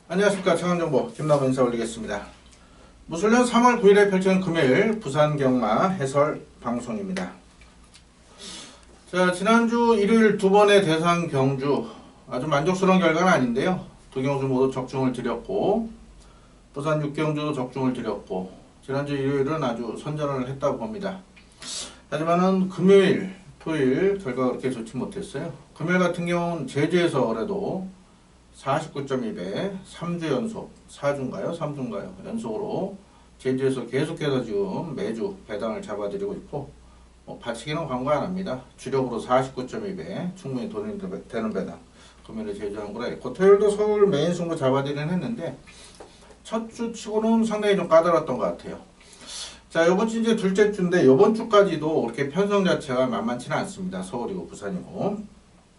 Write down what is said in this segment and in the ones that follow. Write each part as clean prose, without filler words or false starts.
안녕하십니까. 청원정보 김나무 인사 올리겠습니다. 무술년 3월 9일에 펼쳐진 금요일 부산경마 해설 방송입니다. 자, 지난주 일요일 두 번의 대상 경주 아주 만족스러운 결과는 아닌데요. 두 경주 모두 적중을 드렸고 부산 6경주도 적중을 드렸고 지난주 일요일은 아주 선전을 했다고 봅니다. 하지만은 금요일, 토요일 결과가 그렇게 좋지 못했어요. 금요일 같은 경우는 제주에서 그래도 49.2배 3주 연속 4주인가요? 3주인가요? 연속으로 제주에서 계속해서 지금 매주 배당을 잡아드리고 있고 받치기는 광고 안합니다. 주력으로 49.2배 충분히 돈이 되는 배당 금요일에 제주 항구라 했고 토요일도 서울 메인 승부 잡아드리긴 했는데 첫 주 치고는 상당히 좀 까다로웠던 것 같아요. 자, 요번 주 이제 둘째 주인데 요번 주까지도 그렇게 편성 자체가 만만치는 않습니다. 서울이고 부산이고.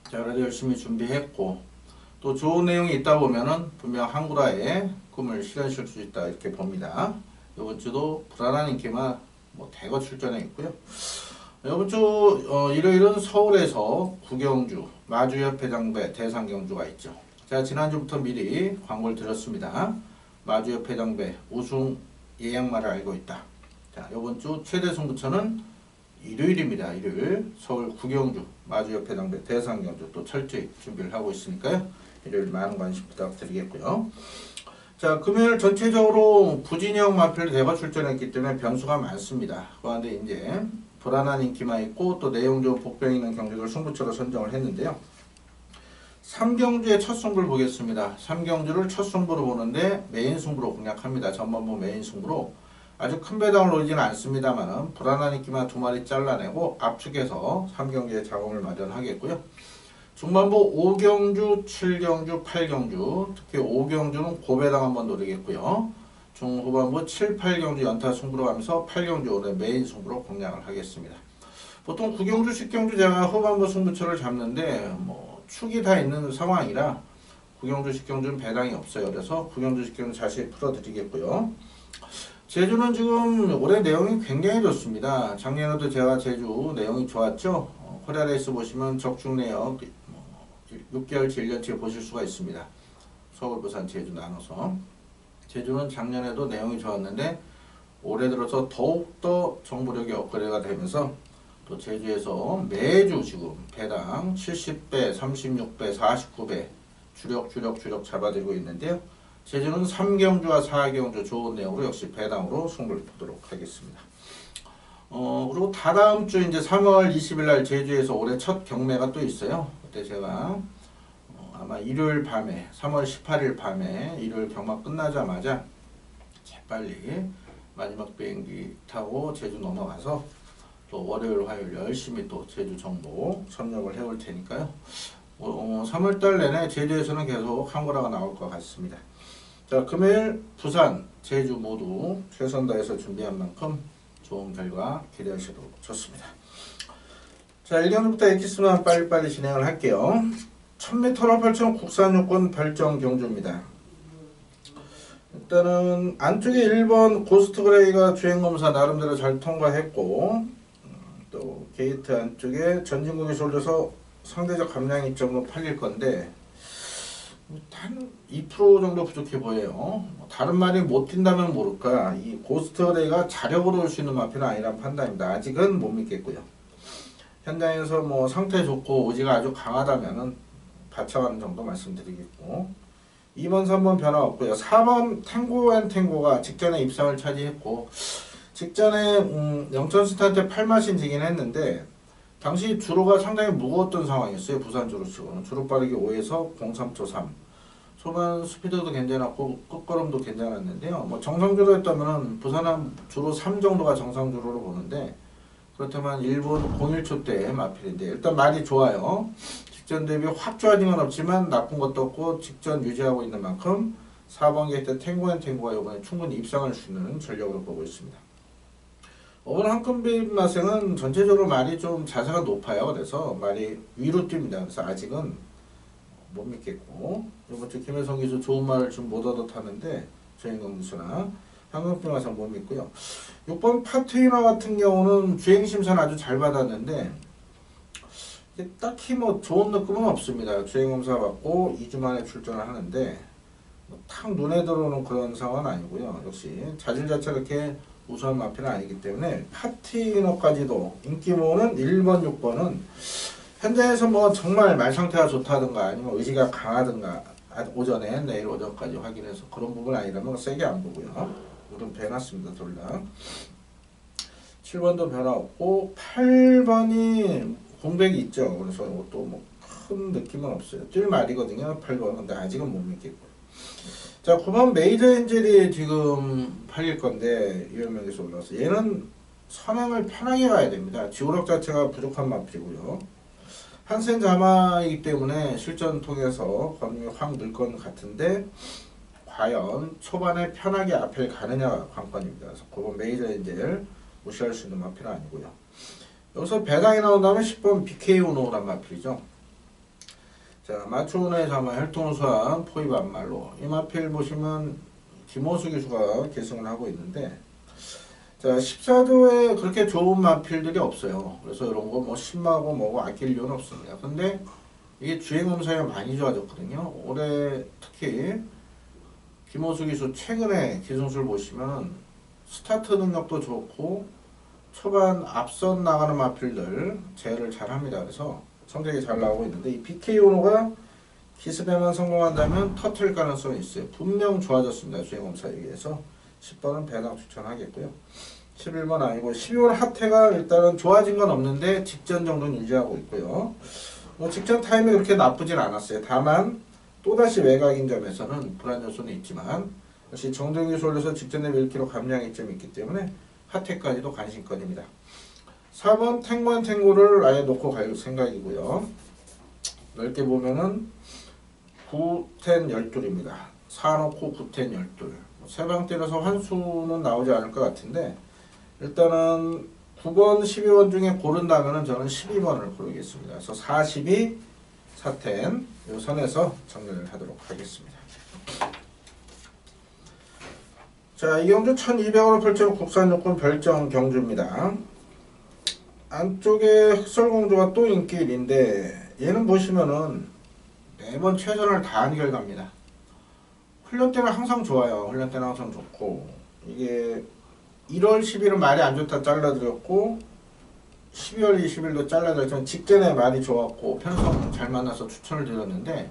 자, 그래도 열심히 준비했고 또 좋은 내용이 있다 보면은 분명 항구라의 꿈을 실현시킬 수 있다 이렇게 봅니다. 이번 주도 불안한 인기만 대거 출전해 있고요. 이번 주 일요일은 서울에서 구경주, 마주협회장배 대상경주가 있죠. 제가 지난주부터 미리 광고를 드렸습니다. 마주협회장배 우승 예약말을 알고 있다. 자, 이번 주 최대 승부처는 일요일입니다. 일요일 서울 구경주, 마주협회장배 대상경주 또 철저히 준비를 하고 있으니까요. 일요일 많은 관심 부탁드리겠고요. 자, 금요일 전체적으로 부진영 마필 대거 출전했기 때문에 변수가 많습니다. 그런데 이제 불안한 인기만 있고 또 내용 좋은 복병 있는 경주를 승부처로 선정을 했는데요. 3경주의 첫 승부를 보겠습니다. 3경주를 첫 승부로 보는데 메인 승부로 공략합니다. 전반부 메인 승부로 아주 큰 배당을 노리지는 않습니다만 불안한 인기만 두 마리 잘라내고 압축해서 3경주의 자금을 마련하겠고요. 중반부 5경주, 7경주, 8경주 특히 5경주는 고배당 한번 노리겠고요. 중후반부 7, 8경주 연타 승부로 가면서 8경주 올해 메인 승부로 공략을 하겠습니다. 보통 9경주, 10경주 제가 후반부 승부처를 잡는데 축이 다 있는 상황이라 9경주, 10경주는 배당이 없어요. 그래서 9경주, 10경주 자세히 풀어드리겠고요. 제주는 지금 올해 내용이 굉장히 좋습니다. 작년에도 제가 제주 내용이 좋았죠. 코리아레이스 보시면 적중 내역 6개월치 1년치 보실 수가 있습니다. 서울, 부산, 제주 나눠서. 제주는 작년에도 내용이 좋았는데 올해 들어서 더욱더 정보력이 업그레이드가 되면서 또 제주에서 매주 지금 배당 70배, 36배, 49배 주력 잡아들고 있는데요. 제주는 3경주와 4경주 좋은 내용으로 역시 배당으로 승부를 보도록 하겠습니다. 그리고 다다음 주 이제 3월 20일 날 제주에서 올해 첫 경매가 또 있어요. 그때 제가 아마 일요일 밤에 3월 18일 밤에 일요일 경마 끝나자마자 재빨리 마지막 비행기 타고 제주 넘어가서 또 월요일 화요일 열심히 또 제주 정보 섭렵을 해올 테니까요. 3월달 내내 제주에서는 계속 항구라가 나올 것 같습니다. 자, 금요일 부산, 제주 모두 최선 다해서 준비한 만큼 좋은 결과 기대하셔도 좋습니다. 자, 1경주부터 엑기스만 빨리빨리 진행을 할게요. 1000m로 펼쳐온 국산요건 발정 경주입니다. 일단은 안쪽에 1번 고스트그레이가 주행검사 나름대로 잘 통과했고 또 게이트 안쪽에 전진국이 쏠려서 상대적 감량이 있점으로 팔릴 건데 한 2% 정도 부족해 보여요. 다른 말이 못 뛴다면 모를까 이 고스트그레이가 자력으로 올 수 있는 마필은 아니란 판단입니다. 아직은 못 믿겠고요. 현장에서 상태 좋고 의지가 아주 강하다면은 바쳐가는 정도 말씀드리겠고 2번, 3번 변화 없고요. 4번 탱고가 직전에 입상을 차지했고 직전에 영천스타한테 8마신지긴 했는데 당시 주로가 상당히 무거웠던 상황이었어요. 부산 주로치고는 주로 빠르기 5에서 03초 3 초반 스피드도 괜찮았고 끝걸음도 괜찮았는데요. 정상주로 했다면 부산은 주로 3 정도가 정상주로로 보는데 그렇다면 1분 01초 때 마필인데 일단 말이 좋아요. 직전 대비 확 좋아진 건 없지만 나쁜 것도 없고 직전 유지하고 있는 만큼 4번 게이트 탱고가 이번에 충분히 입상할 수 있는 전력으로 보고 있습니다. 어번 한금빛 마생은 전체적으로 말이 좀 자세가 높아요. 그래서 말이 위로 뜁니다. 그래서 아직은 못 믿겠고, 이번 주 김혜성 기수 좋은 말을 좀 못 얻어타는데 주행금 기수나 한금빛 마생 못 믿고요. 6번 파트위너 같은 경우는 주행심사는 아주 잘 받았는데 딱히 뭐 좋은 느낌은 없습니다. 주행검사 받고 2주 만에 출전을 하는데 탁 눈에 들어오는 그런 상황은 아니고요. 역시 자질 자체가 그렇게 우수한 마필은 아니기 때문에 파티너까지도 인기 모으는 1번, 6번은 현장에서 뭐 정말 말 상태가 좋다든가 아니면 의지가 강하든가 오전에 내일 오전까지 확인해서 그런 부분 아니라면 세게 안 보고요. 물은 배놨습니다. 둘 다. 7번도 변화 없고 8번이 공백이 있죠. 그래서 또 뭐 큰 느낌은 없어요. 뛸 말이거든요. 8번. 근데 아직은 못 믿겠고요. 자, 9번 메이저 엔젤이 지금 팔릴 건데 유효명에서 올라와서 얘는 선행을 편하게 가야 됩니다. 지구력 자체가 부족한 마필이고요. 한센 자마이기 때문에 실전 통해서 걸음이 확 늘 것 같은데 과연 초반에 편하게 앞에 가느냐가 관건입니다. 그래서 9번 메이저 엔젤 무시할 수 있는 마필은 아니고요. 여기서 배당이 나온다면 10번 BK 우노란 마필이죠. 자, 마초운의 자마 혈통우수한 포입 안말로 이 마필 보시면 김호수 기수가 계승을 하고 있는데 자, 14조에 그렇게 좋은 마필들이 없어요. 그래서 이런 거 뭐 신마고 뭐고 아낄 이유는 없습니다. 근데 이게 주행검사가 많이 좋아졌거든요. 올해 특히 김호수 기수 최근에 기승술 보시면 스타트 능력도 좋고 초반 앞선 나가는 마필들 제어를 잘 합니다. 그래서 성적이 잘 나오고 있는데 이 BK 오노가 기습에만 성공한다면 터트릴 가능성이 있어요. 분명 좋아졌습니다. 주행검사에 비해서 10번은 배당 추천하겠고요. 11번 아니고 12번 하태가 일단은 좋아진 건 없는데 직전 정도는 유지하고 있고요. 뭐 직전 타임이 그렇게 나쁘진 않았어요. 다만 또다시 외곽인 점에서는 불안 요소는 있지만 역시 정동기 솔려서 직전에 1km 감량이 좀 있기 때문에 하태까지도 관심권입니다. 4번 탱만 탱고를 아예 놓고 갈 생각이고요. 넓게 보면은 9, 10, 12입니다. 4 놓고 9, 10, 12. 세 방 때려서 환수는 나오지 않을 것 같은데 일단은 9번, 12번 중에 고른다면 저는 12번을 고르겠습니다. 그래서 42, 4텐 이 선에서 정리를 하도록 하겠습니다. 자, 이 경주 1200원을 펼치는 국산육군 별정 경주입니다. 안쪽에 흑설공주가 또 인기 1인데 얘는 보시면은 매번 최선을 다한 결과입니다. 훈련 때는 항상 좋아요. 훈련 때는 항상 좋고 이게 1월 10일은 말이 안 좋다 잘라드렸고 12월 20일도 잘라드렸지만 직전에 말이 좋았고 편성 잘 만나서 추천을 드렸는데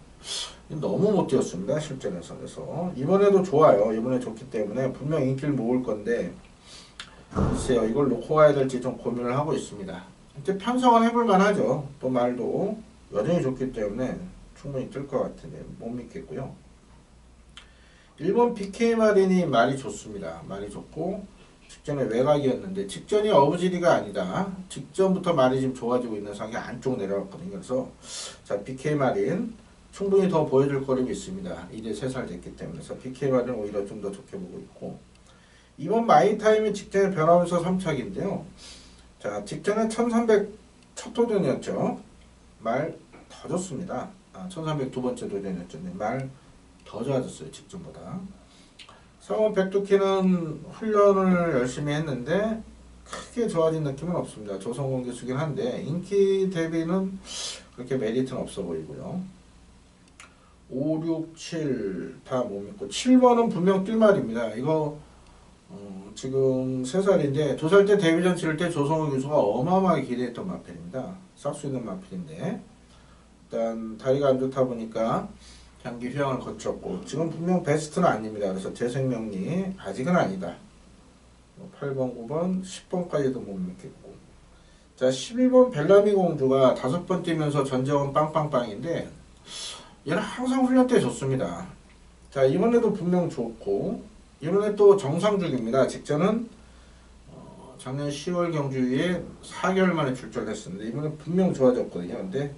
너무 못 뛰었습니다. 실전에서. 그래서 이번에도 좋아요. 이번에 좋기 때문에 분명 인기를 모을 건데 글쎄요. 이걸 놓고 가야 될지 좀 고민을 하고 있습니다. 이제 편성은 해볼 만하죠. 또 말도 여전히 좋기 때문에 충분히 뜰 것 같은데 못 믿겠고요. 1번 BK 마린이 말이 좋습니다. 말이 좋고 직전에 외곽이었는데 직전이 어부지리가 아니다. 직전부터 말이 지금 좋아지고 있는 상황이 안쪽 내려왔거든요. 그래서 자 BK 마린 충분히 더 보여줄 거리가 있습니다. 이제 3살 됐기 때문에. 그래서 BK 마린 오히려 좀 더 좋게 보고 있고 이번 마이타임이 직전에 변하면서 3착인데요. 자 직전에 1300 첫 도전이었죠. 말 더 좋습니다. 1300 두 번째 도전이었죠. 말 더 좋아졌어요. 직전보다. 상원 백두키는 훈련을 열심히 했는데 크게 좋아진 느낌은 없습니다. 조성공 기수긴 한데 인기 대비는 그렇게 메리트는 없어 보이고요. 5, 6, 7 다 못 믿고 7번은 분명 뛸 말입니다. 이거 지금 3살인데 2살 때 데뷔전 치를 때 조성호 교수가 어마어마하게 기대했던 마필입니다. 싹 수 있는 마필인데 일단 다리가 안 좋다 보니까 경기 휴양을 거쳤고 지금 분명 베스트는 아닙니다. 그래서 재생명리 아직은 아니다. 8번, 9번, 10번까지도 못 믿겠고 자 11번 벨라미 공주가 5번 뛰면서 전재원 빵빵빵인데 얘는 항상 훈련 때 좋습니다. 자 이번에도 분명 좋고 이번에 또 정상 중입니다. 직전은 작년 10월 경주에 4개월 만에 출전했었는데 이번에 분명 좋아졌거든요. 근데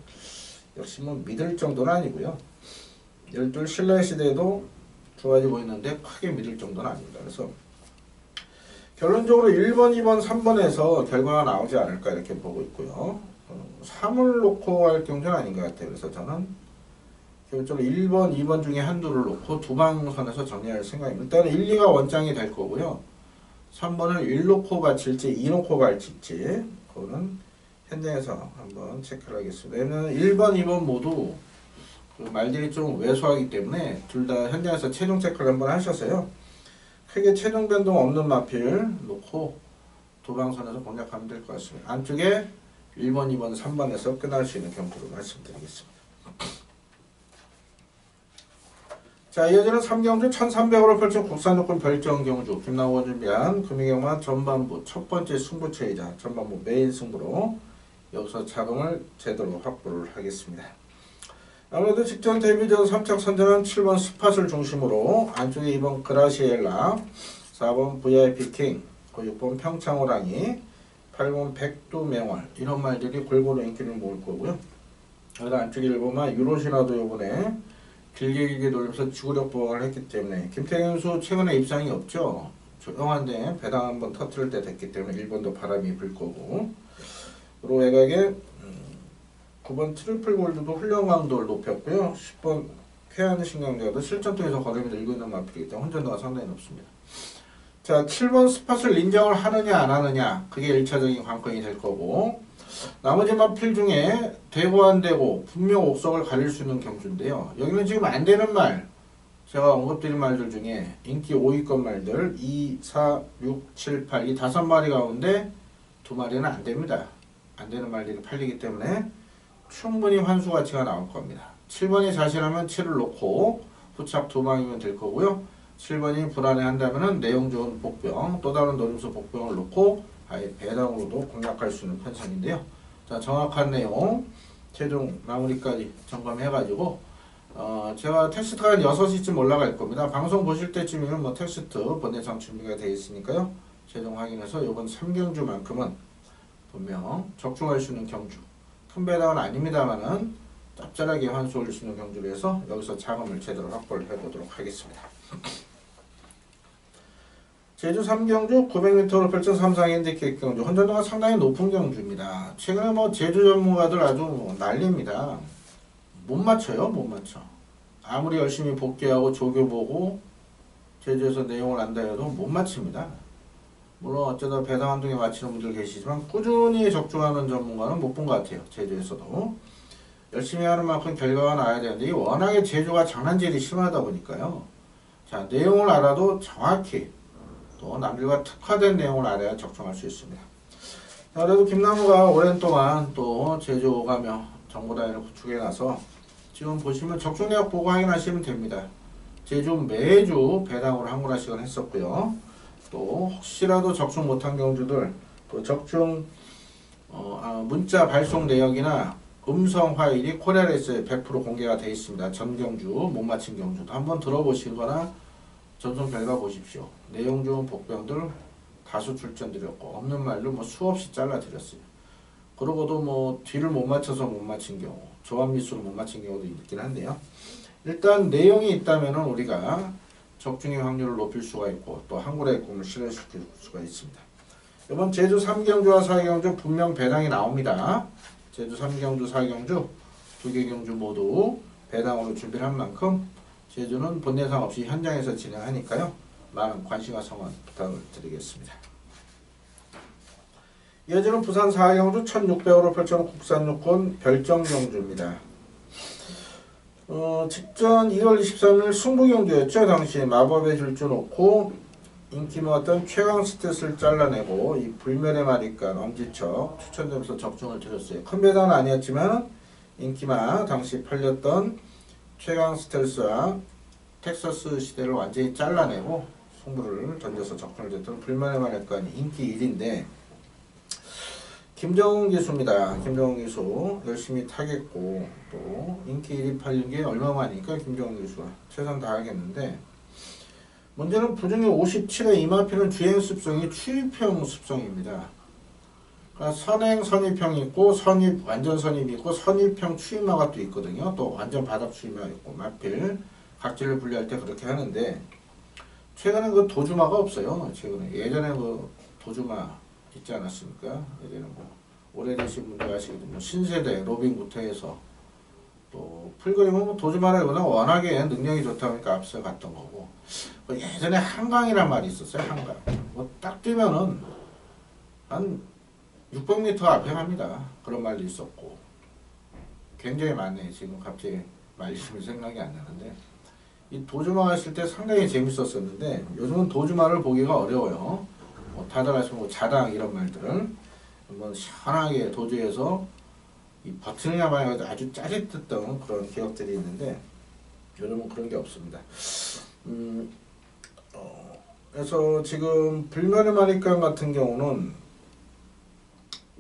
역시 뭐 믿을 정도는 아니고요. 12 신라의 시대에도 좋아지고 있는데 크게 믿을 정도는 아닙니다. 그래서 결론적으로 1번, 2번, 3번에서 결과가 나오지 않을까 이렇게 보고 있고요. 3을 놓고 할 경우는 아닌 것 같아요. 그래서 저는 결론적으로 1번, 2번 중에 한두를 놓고 두 방선에서 정리할 생각입니다. 일단은 1, 2가 원장이 될 거고요. 3번을 1 놓고 바칠지 2 놓고 바칠지 그거는 현장에서 한번 체크를 하겠습니다. 왜냐면 1번, 2번 모두 그 말들이 좀 왜소하기 때문에 둘 다 현장에서 최종 체크를 한번 하셔서요. 크게 최종 변동 없는 마필 놓고 두 방선에서 공략하면 될 것 같습니다. 안쪽에 1번, 2번, 3번에서 끝날 수 있는 경우로 말씀드리겠습니다. 자, 이어지는 3경주 1300으로 펼친 국산요건 별정경주 김나호가 준비한 금융경마 전반부 첫 번째 승부처이자 전반부 메인 승부로 여기서 자금을 제대로 확보를 하겠습니다. 아무래도 직전 데뷔전 3착 선전은 7번 스팟을 중심으로 안쪽에 2번 그라시엘라, 4번 VIP 킹, 6번 평창호랑이, 8번 백두맹월 이런 말들이 골고루 인기를 모을 거고요. 여기다 안쪽에 1번만 유로시나도 이번에 길게 돌면서 지구력 보강을 했기 때문에 김태경 선수 최근에 입상이 없죠. 조용한데 배당 한번 터트릴 때 됐기 때문에 1번도 바람이 불 거고, 그리고 외곽에 9번 트리플 골드도 훈련 강도를 높였고요. 10번 쾌한 신경자도 실전통에서 걸음이 늘고 있는 마필이기 때문에 혼전도가 상당히 높습니다. 자, 7번 스팟을 인정을 하느냐 안 하느냐 그게 1차적인 관건이 될 거고, 나머지 마필 중에 되고 안 되고 분명 옥석을 가릴 수 있는 경주인데요. 여기는 지금 안 되는 말, 제가 언급드린 말들 중에 인기 5위권 말들 2, 4, 6, 7, 8 이 5마리 가운데 2마리는 안 됩니다. 안 되는 말들이 팔리기 때문에 충분히 환수 가치가 나올 겁니다. 7번이 자신하면 7을 놓고 후착 2방이면 될 거고요. 7번이 불안해한다면 내용 좋은 복병, 또 다른 노림수 복병을 놓고 아예 배당으로도 공략할 수 있는 편성인데요. 자, 정확한 내용 최종 마무리까지 점검해가지고 제가 텍스트가 한 6시쯤 올라갈 겁니다. 방송 보실 때쯤이면 뭐 텍스트 번외상 준비가 되어 있으니까요. 최종 확인해서 이번 3경주만큼은 분명 적중할 수 있는 경주, 큰 배당은 아닙니다만은 짭짤하게 환수 올릴 수 있는 경주로 해서 여기서 자금을 제대로 확보를 해보도록 하겠습니다. 제주 3경주 900m로 펼친 3상 핸디캡 경주 혼전도가 상당히 높은 경주입니다. 최근에 뭐 제주 전문가들 아주 난립니다. 못 맞춰요, 못 맞춰. 아무리 열심히 복귀하고 조교보고 제주에서 내용을 안다 해도 못 맞춥니다. 물론 어쩌다 배당 한두 개 맞히는 분들 계시지만 꾸준히 적중하는 전문가는 못 본 것 같아요. 제주에서도 열심히 하는 만큼 결과가 나야 되는데 워낙에 제주가 장난질이 심하다 보니까요. 자, 내용을 알아도 정확히 또 남들과 특화된 내용을 알아야 적중할 수 있습니다. 자, 그래도 김나무가 오랜 동안 또 제주 오가며 정보단위를 구축해 나서 지금 보시면 적중 내역 보고 확인하시면 됩니다. 제주 매주 배당으로 한구라씩은 했었고요. 또 혹시라도 적중 못한 경주들 또 적중 문자 발송 내역이나 음성 파일이 코리아레이스에 100% 공개가 되어 있습니다. 전 경주 못 맞힌 경주도 한번 들어보시거나 전송 결과 보십시오. 내용 좋은 복병들 다수 출전드렸고 없는 말로 뭐 수없이 잘라드렸어요. 그러고도 뭐 뒤를 못 맞춰서 못 맞힌 경우, 조합 미수를 못 맞힌 경우도 있긴 한데요. 일단 내용이 있다면은 우리가 적중의 확률을 높일 수가 있고 또 한구라의 꿈을 실현시킬 수가 있습니다. 이번 제주 3경주와 4경주 분명 배당이 나옵니다. 제주 3경주, 4경주 두 개 경주 모두 배당으로 준비를 한 만큼 제주는 본내상 없이 현장에서 진행하니까요. 많은 관심과 성원 부탁을 드리겠습니다. 이어지는 부산 4경주 1600으로 펼쳐놓은 국산요건 별정경주입니다. 직전 2월 23일 승부경주였죠. 당시 마법의 줄줄 놓고 인기 모았던 최강 스탯을 잘라내고 이 불멸의 마리간 엄지척 추천되면서 적중을 드렸어요. 큰 배당은 아니었지만 인기만 당시 팔렸던 최강 스텔스와 텍사스 시대를 완전히 잘라내고 승부를 던져서 적중을 됐던 불멸의 마리간 인기 1인데 김정훈 기수입니다. 김정훈 기수 열심히 타겠고 또 인기 1위 팔린 게 얼마만이니까 김정훈 기수가 최선 다하겠는데 문제는 부중에 57의 이마피는 주행 습성이 추입형 습성입니다. 그러니까 선행 선입형이 있고 선입 완전 선입이 있고 선입형 추입마가 또 있거든요. 또 완전 바닥 추입마가 있고 마필 각질을 분리할 때 그렇게 하는데 최근에 그 도주마가 없어요. 최근에 예전에 그 도주마 있지 않았습니까? 예전에 뭐 오래되신 분들 아시겠지만 뭐 신세대 로빈부터 해서 또 풀그림은 뭐 도주마라기보다 워낙에 능력이 좋다 보니까 앞서 갔던 거고, 뭐 예전에 한강이란 말이 있었어요. 한강. 뭐 딱 뛰면은 한 600m 앞에 갑니다. 그런 말도 있었고 굉장히 많네. 지금 갑자기 말씀이 생각이 안 나는데, 이 도주마 갔을 때 상당히 재밌었었는데 요즘은 도주마를 보기가 어려워요. 뭐 다들 아시는 뭐 자당 이런 말들을 한번 시원하게 도주해서 이 버티느냐만 해가지고 아주 짜릿했던 그런 기억들이 있는데 요즘은 그런 게 없습니다. 그래서 지금 불면의 마리깡 같은 경우는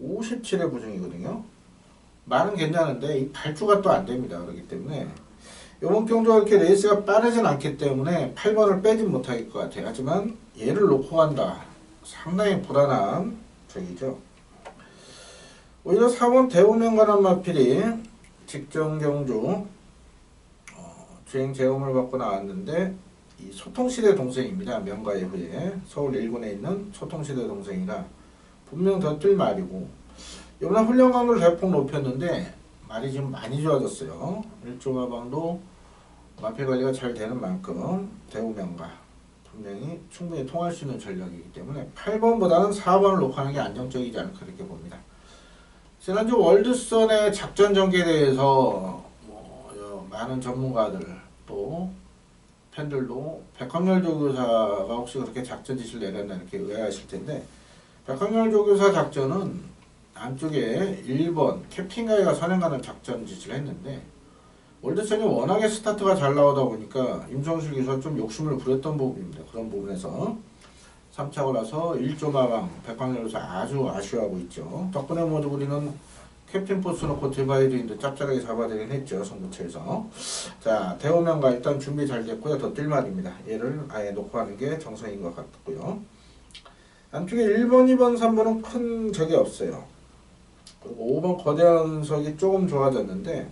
57회 부정이거든요. 말은 괜찮은데 이 발주가 또 안 됩니다. 그렇기 때문에 이번 경주가 이렇게 레이스가 빠르진 않기 때문에 8번을 빼진 못할 것 같아요. 하지만 얘를 놓고 간다. 상당히 불안한 적이죠. 오히려 4번 대우명관한 마필이 직전 경주 주행 제어을 받고 나왔는데 이 소통시대 동생입니다. 명가의 후에 서울 1군에 있는 소통시대 동생이라 분명 더 뛸 말이고, 이번에 훈련 강도를 대폭 높였는데 말이 지금 많이 좋아졌어요. 일조마방도 마필 관리가 잘 되는 만큼 대우명가 분명히 충분히 통할 수 있는 전략이기 때문에 8번보다는 4번을 놓고 하는 게 안정적이지 않을까 그렇게 봅니다. 지난주 월드선의 작전 전개에 대해서 많은 전문가들 또 팬들도 백학렬 조교사가 혹시 그렇게 작전 지시를 내렸나 이렇게 의아하실 텐데, 백학렬 조교사 작전은 안쪽에 1번 캡틴가이가 선행하는 작전 지시를 했는데, 월드선이 워낙에 스타트가 잘 나오다 보니까 임성실 기수가 좀 욕심을 부렸던 부분입니다. 그런 부분에서 3차고 나서 1조마방 백학렬 조교사 아주 아쉬워하고 있죠. 덕분에 모두 우리는 캡틴 포스 놓고 디바이드인데 짭짤하게 잡아내긴 했죠. 성부체에서. 자, 대우명가 일단 준비 잘 됐고요. 더 뛸 말입니다. 얘를 아예 놓고 하는 게 정상인 것 같고요. 안쪽에 1번, 2번, 3번은 큰 적이 없어요. 그리고 5번 거대한 석이 조금 좋아졌는데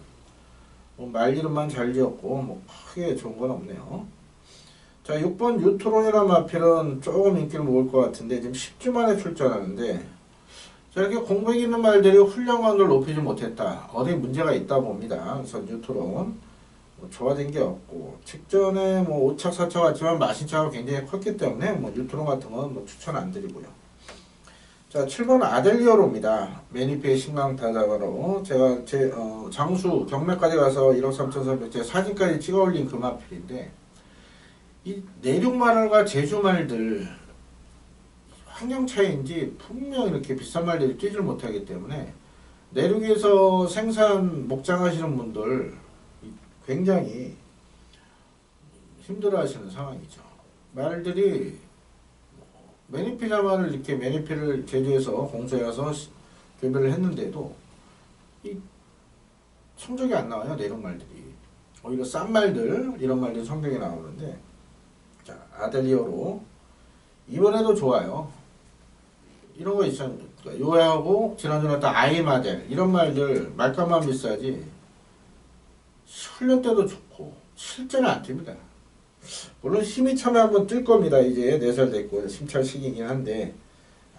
뭐 말이름만 잘 지었고 뭐 크게 좋은 건 없네요. 자, 6번 유트론이라는 마필은 조금 인기를 모을 것 같은데 지금 10주 만에 출전하는데, 자, 이렇게 공백 있는 말들이 훈련 강도를 높이지 못했다. 어디 문제가 있다 봅니다. 그래서 뉴트론 뭐 좋아진 게 없고, 직전에 뭐 5차, 4차 같지만 마신차가 굉장히 컸기 때문에 뭐 뉴트론 같은 건 뭐 추천 안 드리고요. 자, 7번 아델리오로입니다. 매니페이 신강타자가로 제가 제 장수 경매까지 가서 1억 3,400 제 사진까지 찍어 올린 그 마필인데, 이 내륙말과 제주말들 환경 차이인지 분명 이렇게 비싼 말들이 뛰질 못하기 때문에 내륙에서 생산 목장하시는 분들 굉장히 힘들어 하시는 상황이죠. 말들이 매니피자만을 이렇게 매니피를 제주에서 공소해 와서 교배를 했는데도 이 성적이 안 나와요. 내륙 말들이. 오히려 싼 말들 이런 말들이 성적이 나오는데, 자, 아델리오로 이번에도 좋아요. 이런 거 있잖아요. 요하고 지난주에 나왔던 아이마델 이런 말들 말값만 비싸지 훈련 때도 좋고 실제는 안 뜁니다. 물론 힘이 차면 한번 뜰 겁니다. 이제 4살 됐고 심찰 시기이긴 한데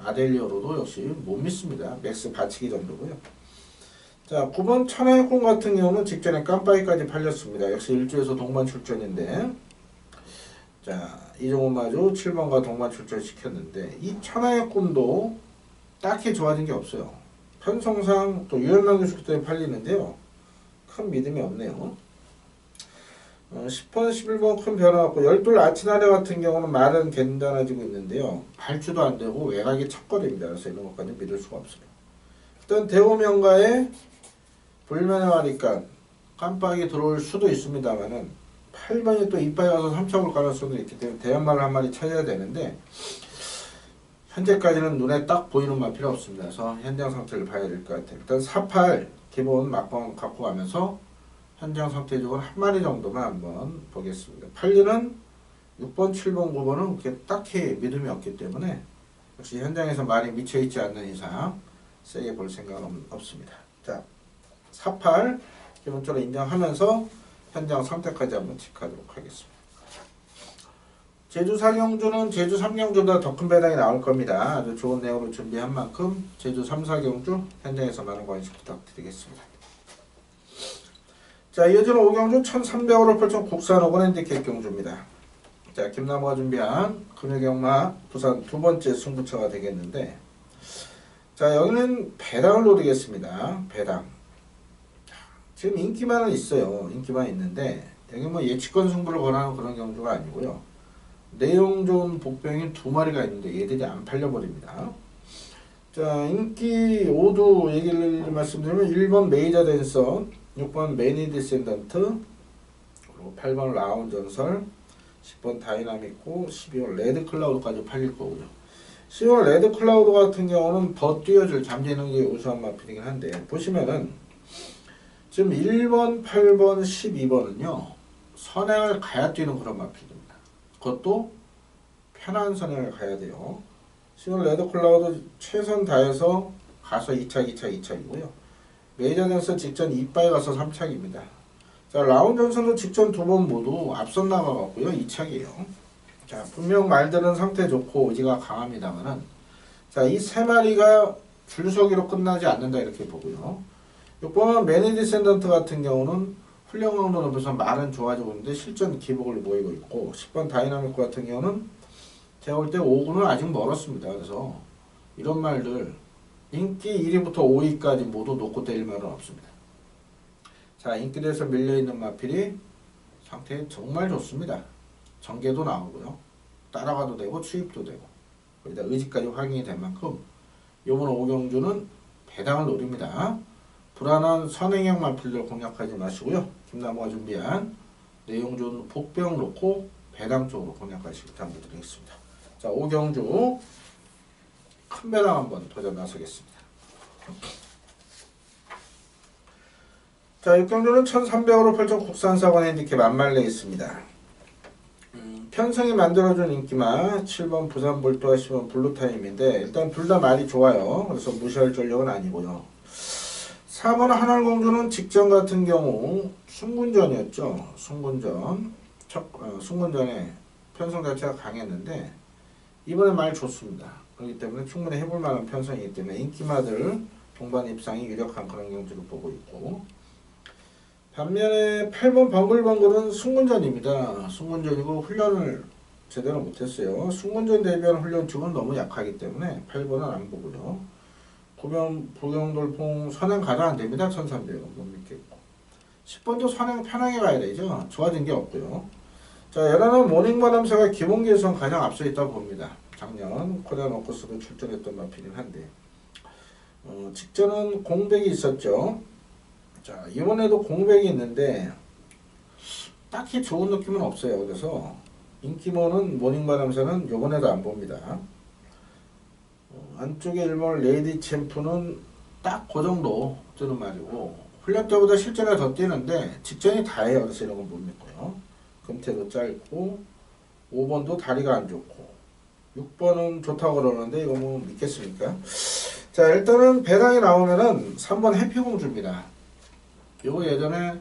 아델리오로도 역시 못 믿습니다. 맥스 받치기 정도고요. 자, 9번 천하의 꿈 같은 경우는 직전에 깜빡이까지 팔렸습니다. 역시 일주에서 동반 출전인데, 자, 이종훈마주 7번과 동반 출전시켰는데 이 천하의 꿈도 딱히 좋아진 게 없어요. 편성상 또 유현명 교수 때문에 팔리는데요. 큰 믿음이 없네요. 10번, 11번 큰 변화 없고, 12 아치나레 같은 경우는 말은 괜찮아지고 있는데요. 발주도 안 되고 외곽이 첫걸음입니다. 그래서 이런 것까지 믿을 수가 없어요. 일단 대우명가에 불면의 와니까 깜빡이 들어올 수도 있습니다만은 8번이 또 이빨이 와서 3차 올 가능성도 있기 때문에 대형말을 한 마리 찾아야 되는데 현재까지는 눈에 딱 보이는 말 필요 없습니다. 그래서 현장 상태를 봐야 될 것 같아요. 일단 48 기본 막방 갖고 가면서 현장 상태적으로 한 마리 정도만 한번 보겠습니다. 8리는 6번, 7번, 9번은 그렇게 딱히 믿음이 없기 때문에 역시 현장에서 말이 미쳐있지 않는 이상 세게 볼 생각은 없습니다. 자, 48 기본적으로 인정하면서 현장 상태까지 한번 체크하도록 하겠습니다. 제주 4경주는 제주 3경주보다 더 큰 배당이 나올 겁니다. 아주 좋은 내용으로 준비한 만큼 제주 3, 4경주 현장에서 많은 관심 부탁드리겠습니다. 자, 이어지는 5경주 1300으로 펼친 국산 오건 핸디캡 경주입니다. 자, 김나무가 준비한 금요경마 부산 두 번째 승부처가 되겠는데, 자, 여기는 배당을 노리겠습니다. 배당. 지금 인기만은 있어요. 인기만 있는데, 여기 뭐 예측권 승부를 권하는 그런 경주가 아니고요. 내용 좋은 복병이 두 마리가 있는데 얘들이 안 팔려버립니다. 자, 인기 5두 얘기를 말씀드리면 1번 메이저 댄서, 6번 매니 디센던트, 그리고 8번 라운 전설, 10번 다이나믹고 12번 레드 클라우드까지 팔릴 거고요. 10번 레드 클라우드 같은 경우는 더 뛰어줄 잠재는 게 우수한 마필이긴 한데, 보시면은 지금 1번, 8번, 12번은요 선행을 가야 뛰는 그런 마필입니다. 그것도 편한 선행을 가야 돼요. 10번 레드 클라우드 최선 다해서 가서 2착, 2착, 2착이고요. 메이저 댄서 직전 2바에 가서 3착입니다. 자, 라운 전선도 직전 두 번 모두 앞선 나가갖고요 2착이에요. 자, 분명 말들은 상태 좋고 의지가 강합니다만은, 자, 이 세 마리가 줄서기로 끝나지 않는다 이렇게 보고요. 6번 매니 디센던트 같은 경우는 훈련 강도 높여서 말은 좋아지고 있는데 실전 기복을 보이고 있고, 10번 다이나믹 같은 경우는 제가 볼 때 5구는 아직 멀었습니다. 그래서 이런 말들 인기 1위부터 5위까지 모두 놓고 때릴 말은 없습니다. 자, 인기대에서 밀려있는 마필이 상태 정말 좋습니다. 전개도 나오고요. 따라가도 되고 추입도 되고, 거기다 의지까지 확인이 된 만큼 이번 5경주는 배당을 노립니다. 불안한 선행형 마필들 공략하지 마시고요. 김나무가 준비한 내용 좋은 복병 놓고 배당 쪽으로 공략하시길 당부드리겠습니다. 자, 5경주 큰 배당 한번 도전 나서겠습니다. 자, 6경주는 1300으로 펼쳐 국산사관 핸디캡 안말레 있습니다. 편성이 만들어준 인기마 7번 부산 볼트와 10번 블루타임인데, 일단 둘 다 말이 좋아요. 그래서 무시할 전력은 아니고요. 4번 하늘공주는 직전 같은 경우 순군전이었죠. 순군전에 편성 자체가 강했는데 이번에 말 좋습니다. 그렇기 때문에 충분히 해볼 만한 편성이기 때문에 인기마들 동반 입상이 유력한 그런 경주를 보고 있고, 반면에 8번 벙글벙글은 순군전입니다. 순군전이고 훈련을 제대로 못했어요. 순군전 대비한 훈련축은 너무 약하기 때문에 8번은 안 보고요. 9번 보경돌풍 선행 가도 안 됩니다. 1300은 못 믿겠고, 10번도 선행 편하게 가야 되죠. 좋아진 게 없고요. 자, 11번 모닝바람사가 기본기에서는 가장 앞서 있다고 봅니다. 작년 코리안 워커스로 출전했던 마필이긴 한데, 직전은 공백이 있었죠. 자, 이번에도 공백이 있는데 딱히 좋은 느낌은 없어요. 그래서 인기모는 모닝바람사는 이번에도 안 봅니다. 안쪽에 1번 레이디 챔프는 딱 그 정도 뜨는 말이고, 훈련 때보다 실전에 더 뛰는데 직전이 다예요. 그래서 이런 건 못 믿고요. 금태도 짧고, 5번도 다리가 안 좋고, 6번은 좋다고 그러는데 이거 뭐 믿겠습니까? 자, 일단은 배당이 나오면은 3번 해피공주입니다. 요거 예전에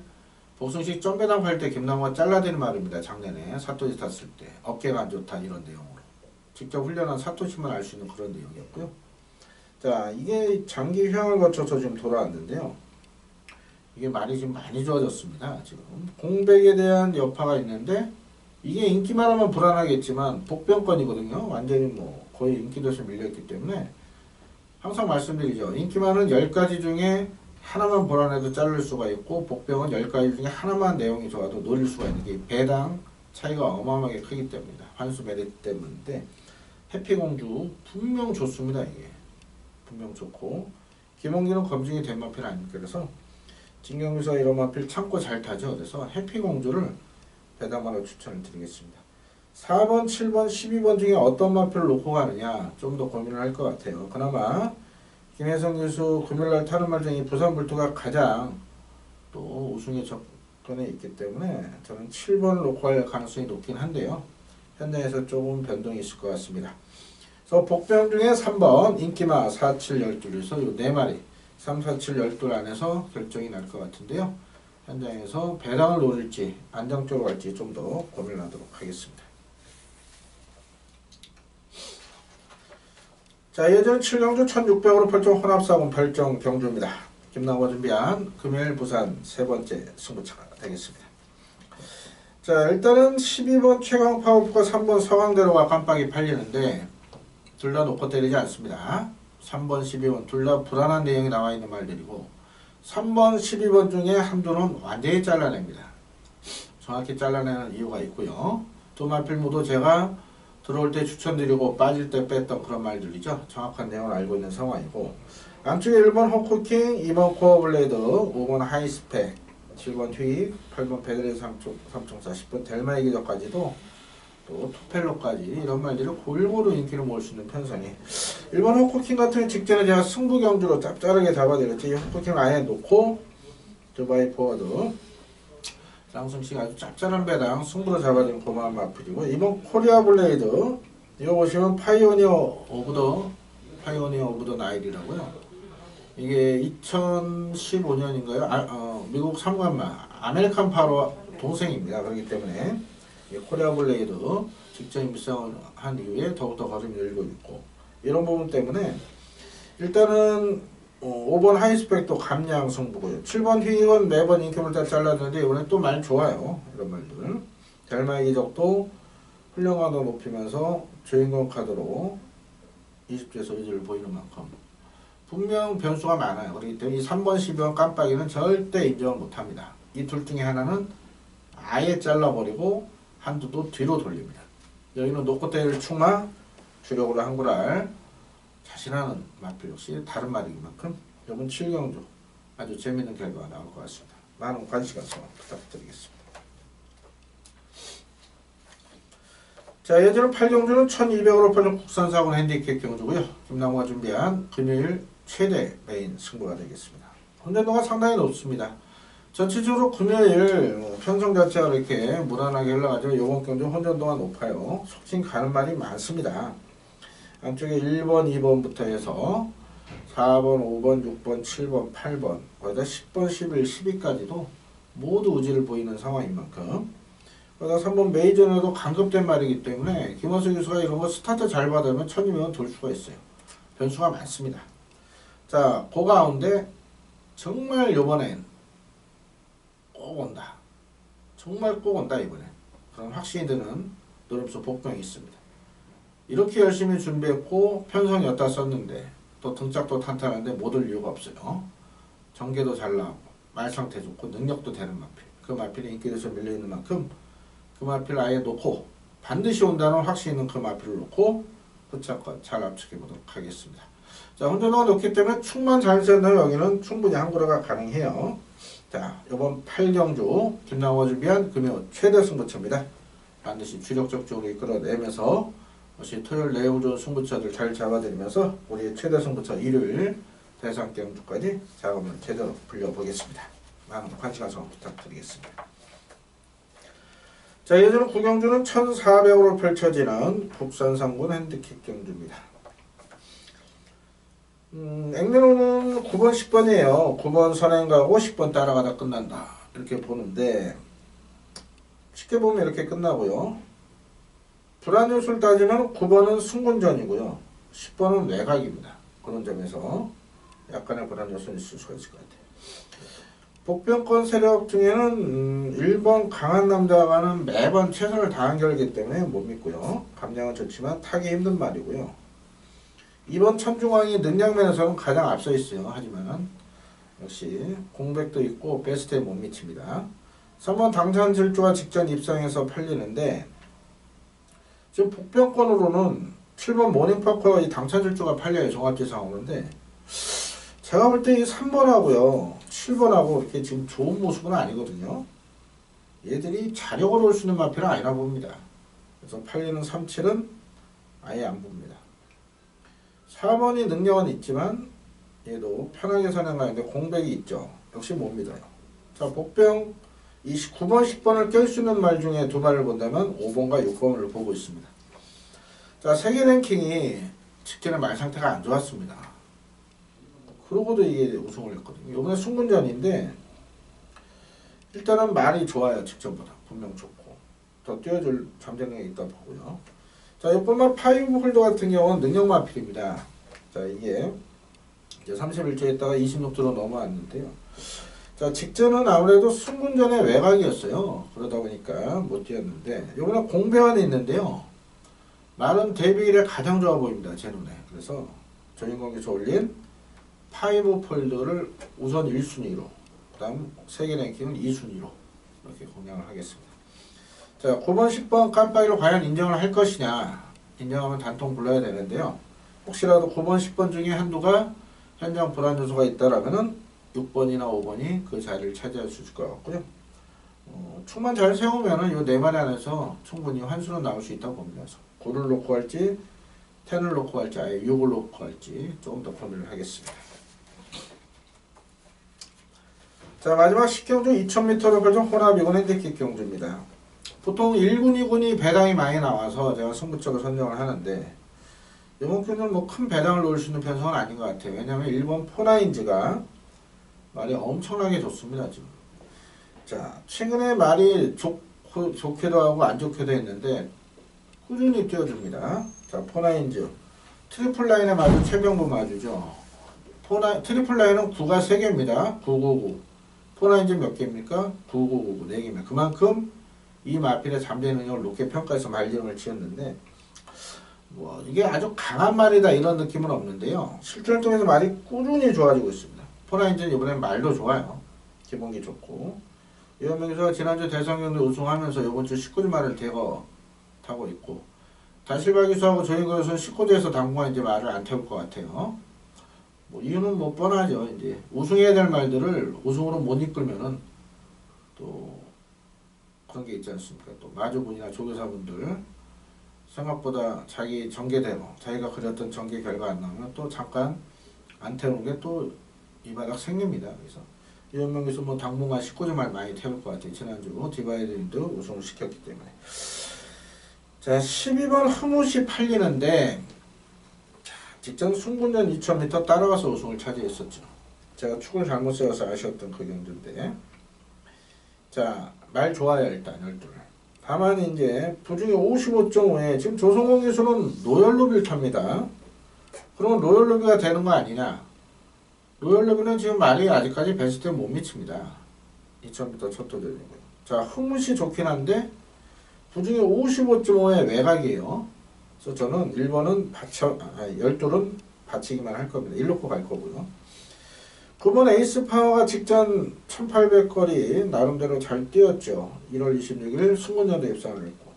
복승식 점배당 팔 때 김나무가 잘라드린 말입니다. 작년에 사토시 탔을 때 어깨가 안 좋다 이런 내용으로 직접 훈련한 사토시만 알 수 있는 그런 내용이었고요. 자, 이게 장기 휴양을 거쳐서 지금 돌아왔는데요. 이게 말이 지금 많이 좋아졌습니다. 지금 공백에 대한 여파가 있는데, 이게 인기만 하면 불안하겠지만 복병권이거든요. 완전히 뭐 거의 인기도시 밀렸기 때문에 항상 말씀드리죠. 인기만은 10가지 중에 하나만 불안해도 자를 수가 있고, 복병은 10가지 중에 하나만 내용이 좋아도 노릴 수가 있는 게 배당 차이가 어마어마하게 크기 때문입니다. 환수 메리트 때문인데, 해피공주 분명 좋습니다. 이게 분명 좋고, 김홍기는 검증이 된 마필 아닙니까? 그래서 진경유서 이런 마필 참고 잘 타죠. 그래서 해피공주를 배당으로 추천을 드리겠습니다. 4번, 7번, 12번 중에 어떤 마필을 놓고 가느냐 좀 더 고민을 할 것 같아요. 그나마 김혜성 교수 금요일날 타는 말 중에 부산 불토가 가장 또 우승에 접근해 있기 때문에 저는 7번을 놓고 할 가능성이 높긴 한데요. 현장에서 조금 변동이 있을 것 같습니다. 그래서 복병 중에 3번 인기마 4, 7, 12에서 이 4마리 3, 4, 7, 12 안에서 결정이 날 것 같은데요. 현장에서 배당을 노릴지 안정적으로 갈지 좀 더 고민을 하도록 하겠습니다. 자, 예전 7경주 1600으로 펼쳐 혼합사군 별정 경주입니다. 김나호가 준비한 금요일 부산 세 번째 승부차가 되겠습니다. 자, 일단은 12번 최강 파워프가 3번 서강대로가 깜빡이 팔리는데 둘 다 놓고 때리지 않습니다. 3번, 12번 둘 다 불안한 내용이 나와 있는 말들이고 3번, 12번 중에 한두는 완전히 잘라냅니다. 정확히 잘라내는 이유가 있고요. 두 마필 모두 제가 들어올 때 추천드리고 빠질 때 뺐던 그런 말들이죠. 정확한 내용을 알고 있는 상황이고 양쪽에 1번 호크킹, 2번 코어블레이드, 5번 하이스펙, 7번 휘익, 8번 베드레 삼총사, 10번 델마의 기적까지도 또 투펠로까지 이런 말들이 골고루 인기를 모을 수 있는 편성이 1번 호크킹 같은 경우 직전에 제가 승부 경주로 짭짤하게 잡아드렸지. 이 호크킹을 아예 놓고 두바이 포워드 쌍승씨가 아주 짭짤한 배당 승부로 잡아준 고마운 마필이고 이번 코리아 블레이드 이거 보시면 파이오니어 오브 더 나일이라고요. 이게 2015년인가요? 미국 삼관마 아메리칸 파로 동생입니다. 그렇기 때문에 코리아 블레이드 직접 입성을 한 이후에 더욱더 걸음이 늘고 있고 이런 부분 때문에 일단은 5번 하이스펙도 감량 승부고요. 7번 휘익은 매번 인기물 다 잘랐는데 이번에 또 말 좋아요. 이런 말들. 델마의 기적도 훈련감도 높이면서 주인공 카드로 20주에서 의지를 보이는 만큼 분명 변수가 많아요. 그렇기 때문에 이 3번, 12번 깜빡이는 절대 인정을 못합니다. 이 둘 중에 하나는 아예 잘라버리고 한두도 뒤로 돌립니다. 여기는 놓고 때릴 충마, 주력으로 한구랄 자신하는 마필 역시 다른 말이긴 만큼 이번 7경주 아주 재미있는 결과가 나올 것 같습니다. 많은 관심 가서 부탁드리겠습니다. 자, 예전 8경주는 1200으로 펼친 국산사군 핸디캡 경주고요. 김나무가 준비한 금요일 최대 메인 승부가 되겠습니다. 혼전도가 상당히 높습니다. 전체적으로 금요일 편성 자체가 이렇게 무난하게 흘러가지고 이번 경주 혼전도가 높아요. 속칭 가는 말이 많습니다. 안쪽에 1번, 2번부터 해서 4번, 5번, 6번, 7번, 8번 거기다 10번, 11, 12까지도 모두 의지를 보이는 상황인 만큼 거기다 3번 메이저너도 강급된 말이기 때문에 김원수 교수가 이런 거 스타트 잘 받으면 1200원 돌 수가 있어요. 변수가 많습니다. 자, 그 가운데 정말 요번엔 꼭 온다. 정말 꼭 온다 이번엔. 그런 확신이 드는 노름수 복병이 있습니다. 이렇게 열심히 준비했고 편성 엿다 썼는데 또 등짝도 탄탄한데 못 올 이유가 없어요. 전개도 잘 나오고 말상태 좋고 능력도 되는 마필. 그 마필이 인기에서 밀려있는 만큼 그 마필을 아예 놓고 반드시 온다는 확신 있는 그 마필을 놓고 후차껏 잘 압축해 보도록 하겠습니다. 자, 혼전도가 높기 때문에 충만 잘 썼나요? 여기는 충분히 한구라가 가능해요. 자, 이번 8경주 김나호가 준비한 금요 최대 승부처입니다. 반드시 주력적으로 이끌어내면서 역시 토요일 내용 좋은 승부처들 잘 잡아드리면서 우리의 최대 승부처 일요일 대상 경주까지 작업을 제대로 불려보겠습니다. 많은 관심 가서 부탁드리겠습니다. 자, 예전 9경주는 1400으로 펼쳐지는 국산상군 핸디캡 경주입니다. 액면호는 9번, 10번이에요. 9번 선행 가고 10번 따라가다 끝난다. 이렇게 보는데 쉽게 보면 이렇게 끝나고요. 불안 요소를 따지면 9번은 승군전이고요. 10번은 외곽입니다. 그런 점에서 약간의 불안 요소는 있을 수가 있을 것 같아요. 복병권 세력 중에는 1번 강한 남자가는 매번 최선을 다한 결이기 때문에 못 믿고요. 감량은 좋지만 타기 힘든 말이고요. 2번 천중왕이 능력면에서는 가장 앞서 있어요. 하지만 역시 공백도 있고 베스트에 못 미칩니다. 3번 당찬질주가 직전 입상해서 팔리는데 지금 복병권으로는 7번 모닝파커 이 당찬질주가 팔려요. 종합지상 오는데 제가 볼 때 이 3번하고요 7번하고 이렇게 지금 좋은 모습은 아니거든요. 얘들이 자력으로 올 수 있는 마필은 아니라 봅니다. 그래서 팔리는 3, 7은 아예 안 봅니다. 4번이 능력은 있지만 얘도 편하게 선행가는데 공백이 있죠. 역시 못 믿어요. 자, 복병 29번, 10번을 깰 수 있는 말 중에 두 말을 본다면 5번과 6번을 보고 있습니다. 자, 세계 랭킹이 직전에 말 상태가 안 좋았습니다. 그러고도 이게 우승을 했거든요. 이번에 승군전인데 일단은 말이 좋아요. 직전보다 분명 좋고 더 뛰어줄 잠재력이 있다 보고요. 자, 이번만 파이브 홀더 같은 경우는 능력 마필입니다. 자, 이게 이제 31조 있다가 26조로 넘어왔는데요. 자, 직전은 아무래도 승군전의 외곽이었어요. 그러다 보니까 못 뛰었는데, 이번에 공배환이 있는데요. 말은 데뷔일에 가장 좋아 보입니다. 제 눈에. 그래서 전인공에서 올린 파이브 폴드를 우선 1순위로, 그 다음 세계 랭킹은 2순위로 이렇게 공략을 하겠습니다. 자, 9번, 10번 깜빡이로 과연 인정을 할 것이냐. 인정하면 단통 불러야 되는데요. 혹시라도 9번, 10번 중에 한두가 현장 불안 요소가 있다라면은 6번이나 5번이 그 자리를 차지할 수 있을 것 같고요. 축만 잘 세우면은 요 네 마리 안에서 충분히 환수는 나올 수 있다고 봅니다. 9를 놓고 할지, 10을 놓고 할지, 아예 6을 놓고 할지 조금 더 고민을 하겠습니다. 자, 마지막 10경주 2000m로 펼쳐 혼합이군 핸디캡 경주입니다. 보통 1군, 2군이 배당이 많이 나와서 제가 승부처를 선정을 하는데, 이번 경주는 뭐 큰 배당을 놓을 수 있는 편성은 아닌 것 같아요. 왜냐하면 1번 포나인즈가 말이 엄청나게 좋습니다, 지금. 자, 최근에 말이 좋기도 하고 안 좋기도 했는데, 꾸준히 뛰어줍니다. 자, 포나인즈. 트리플 라인에 마주 최병부 마주죠. 트리플 라인은 9가 3개입니다. 999. 포나인즈 몇 개입니까? 9999. 4개입니다. 그만큼 이 마필의 잠재 능력을 높게 평가해서 말리름을 지었는데, 뭐 이게 아주 강한 말이다 이런 느낌은 없는데요. 실전을 통해서 말이 꾸준히 좋아지고 있습니다. 포나인즈는 이번엔 말도 좋아요. 기본기 좋고. 이현명기서가 지난주 대성경도 우승하면서 이번 주 19주 말을 대거 타고 있고, 다실바 기수하고 조인거에서는 19주에서 당분간 이제 말을 안 태울 것 같아요. 뭐 이유는 뭐 뻔하죠. 이제 우승해야 될 말들을 우승으로 못 이끌면은 또 그런 게 있지 않습니까? 또 마주분이나 조교사분들 생각보다 자기 전개대로 자기가 그렸던 전개 결과 안 나오면 또 잠깐 안 태우는 게 또 이 바닥 생깁니다. 그래서 이현명기수 뭐 당분간 19주 말 많이 태울 것 같아요. 지난주 디바이드도 우승을 시켰기 때문에. 자, 12번 흐뭇이 팔리는데, 자, 직전 승군전 2000m 따라가서 우승을 차지했었죠. 제가 축을 잘못 세워서 아쉬웠던 그 경주인데, 자, 말 좋아요. 일단 12. 다만 이제 부중에 55.5에 지금 조성공 기수는 로열루비를 탑니다. 그러면 로열루비가 되는 거 아니냐? 로열루비는 지금 말이 아직까지 베스트에 못 미칩니다. 2000m 첫 도전이고요. 자, 흐뭇이 좋긴 한데 부중에 55.5의 외곽이에요. 그래서 저는 1번은 12는 받치기만 할 겁니다. 1놓고 갈 거고요. 9번 에이스 파워가 직전 1800거리 나름대로 잘 뛰었죠. 1월 26일 승군전도 입상을 했고,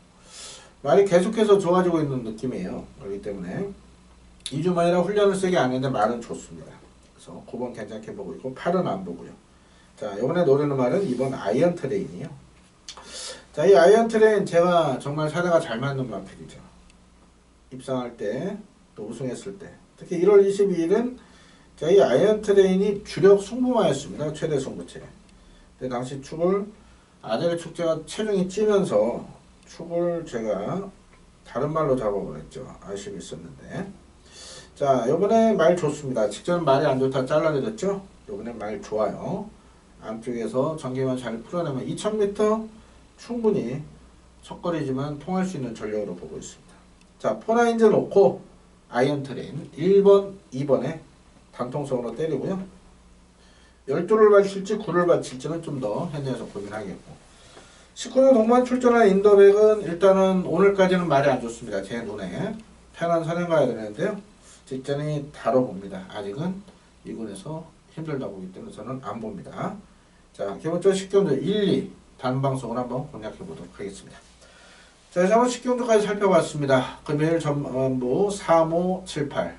말이 계속해서 좋아지고 있는 느낌이에요. 그렇기 때문에 2주 만이라 훈련을 세게 안 했는데 말은 좋습니다. 그래서 9번 괜찮게 보고 있고 8은 안 보고요. 자, 이번에 노리는 말은 2번 아이언 트레인이요. 자, 이 아이언 트레인 제가 정말 사대가 잘 맞는 마필이죠. 입상할 때, 또 우승했을 때. 특히 1월 22일은 자, 이 아이언 트레인이 주력 승부마였습니다. 최대 승부체. 근데 당시 축을 아델 축제가 체중이 찌면서 축을 제가 다른 말로 잡아버렸죠. 아쉬움이 있었는데. 자, 요번에 말 좋습니다. 직전은 말이 안 좋다 잘라내렸죠. 요번에 말 좋아요. 안쪽에서 전개만 잘 풀어내면 2000m 충분히 첫거리지만 통할 수 있는 전력으로 보고 있습니다. 자, 포나인즈 놓고 아이언 트레인 1번, 2번에 단통성으로 때리고요. 12를 바칠지 9를 바칠지는 좀 더 현장에서 고민하겠고, 19년 동반 출전한 인더백은 일단은 오늘까지는 말이 안 좋습니다. 제 눈에 편한 선행 가야 되는데요. 직전이 다뤄봅니다. 아직은 2군에서 힘들다 보기 때문에 저는 안 봅니다. 자, 기본적으로 10경주 1, 2 단방송을 한번 공략해 보도록 하겠습니다. 자, 이제 한번 10경주까지 살펴봤습니다. 금요일 전부 3578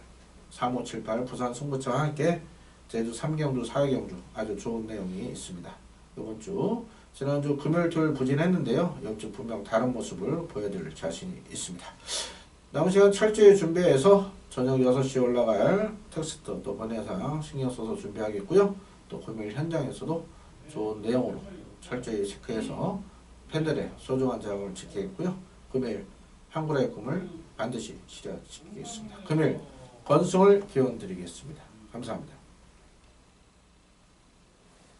부산 승부처와 함께 제주 3경주, 4경주 아주 좋은 내용이 있습니다. 이번 주, 지난주 금요일, 토요일 부진했는데요. 이번 주 분명 다른 모습을 보여드릴 자신이 있습니다. 남은 시간 철저히 준비해서 저녁 6시에 올라갈 텍스트 또 번외상 신경 써서 준비하겠고요. 또 금요일 현장에서도 좋은 내용으로 철저히 체크해서 팬들의 소중한 자금을 지키겠고요. 금요일 한국의 꿈을 반드시 실현시키겠습니다. 금요일 건승을 기원드리겠습니다. 감사합니다.